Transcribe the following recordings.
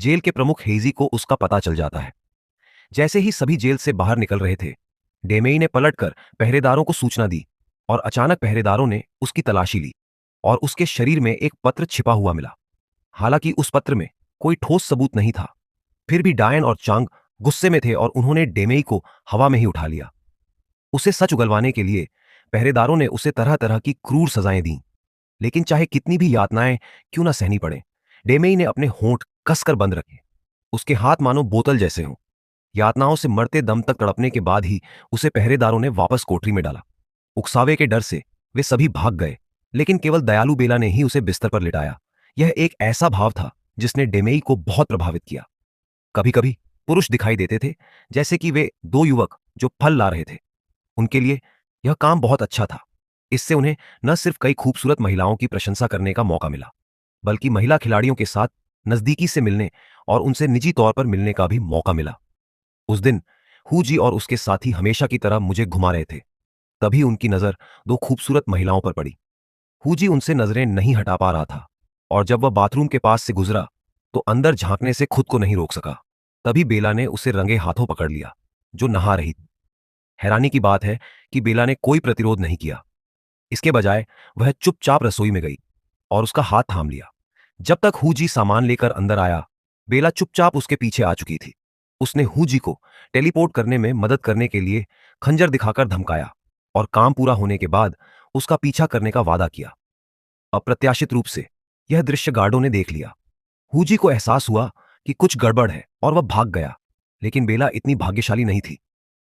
Jail के प्रमुख hazy को उसका पता चल जाता है। जैसे ही सभी जेल से बाहर निकल रहे थे, डेमेई ने पलटकर पहरेदारों को सूचना दी और अचानक पहरेदारों ने उसकी तलाशी ली और उसके शरीर में एक पत्र छिपा हुआ मिला। हालांकि उस पत्र में कोई ठोस सबूत नहीं था, फिर भी डायन और चांग गुस्से में थे और उन्होंने डेमेई को हवा में ही उठा लिया। उसे सच उगलवाने के लिए पहरेदारों ने उसे तरह तरह की क्रूर सजाएं दी, लेकिन चाहे कितनी भी यातनाएं क्यों ना सहनी पड़े, डेमेई ने अपने होंठ कसकर बंद रखे। उसके हाथ मानो बोतल जैसे हों। यातनाओं से मरते दम तक तड़पने के बाद ही उसे पहरेदारों ने वापस कोठरी में डाला। उकसावे के डर से वे सभी भाग गए, लेकिन केवल दयालु बेला ने ही उसे बिस्तर पर लिटाया। यह एक ऐसा भाव था जिसने डेमेई को बहुत प्रभावित किया। कभी कभी पुरुष दिखाई देते थे, जैसे कि वे दो युवक जो फल ला रहे थे। उनके लिए यह काम बहुत अच्छा था। इससे उन्हें न सिर्फ कई खूबसूरत महिलाओं की प्रशंसा करने का मौका मिला, बल्कि महिला खिलाड़ियों के साथ नजदीकी से मिलने और उनसे निजी तौर पर मिलने का भी मौका मिला। उस दिन हुजी और उसके साथी हमेशा की तरह मुझे घुमा रहे थे। तभी उनकी नजर दो खूबसूरत महिलाओं पर पड़ी। हुजी उनसे नजरें नहीं हटा पा रहा था और जब वह बाथरूम के पास से गुजरा तो अंदर झांकने से खुद को नहीं रोक सका। तभी बेला ने उसे रंगे हाथों पकड़ लिया, जो नहा रही थी। हैरानी की बात है कि बेला ने कोई प्रतिरोध नहीं किया। इसके बजाय वह चुपचाप रसोई में गई और उसका हाथ थाम लिया। जब तक हुजी सामान लेकर अंदर आया, बेला चुपचाप उसके पीछे आ चुकी थी। उसने हुजी को टेलीपोर्ट करने में मदद करने के लिए खंजर दिखाकर धमकाया और काम पूरा होने के बाद उसका पीछा करने का वादा किया। अप्रत्याशित रूप से यह दृश्य गार्डों ने देख लिया। हुजी को एहसास हुआ कि कुछ गड़बड़ है और वह भाग गया, लेकिन बेला इतनी भाग्यशाली नहीं थी।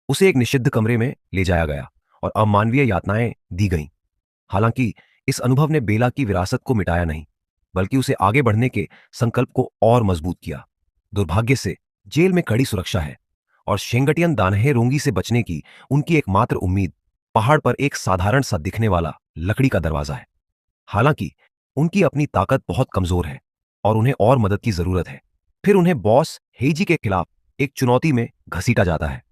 उसे एक निषिद्ध कमरे में ले जाया गया और अमानवीय यातनाएं दी गईं। हालांकि इस अनुभव ने बेला की विरासत को मिटाया नहीं, बल्कि उसे आगे बढ़ने के संकल्प को और मजबूत किया। दुर्भाग्य से जेल में कड़ी सुरक्षा है और शेंगटियन दानहे रोंगी से बचने की उनकी एकमात्र उम्मीद पहाड़ पर एक साधारण सा दिखने वाला लकड़ी का दरवाजा है। हालांकि उनकी अपनी ताकत बहुत कमजोर है और उन्हें और मदद की जरूरत है। फिर उन्हें बॉस हेजी के खिलाफ एक चुनौती में घसीटा जाता है।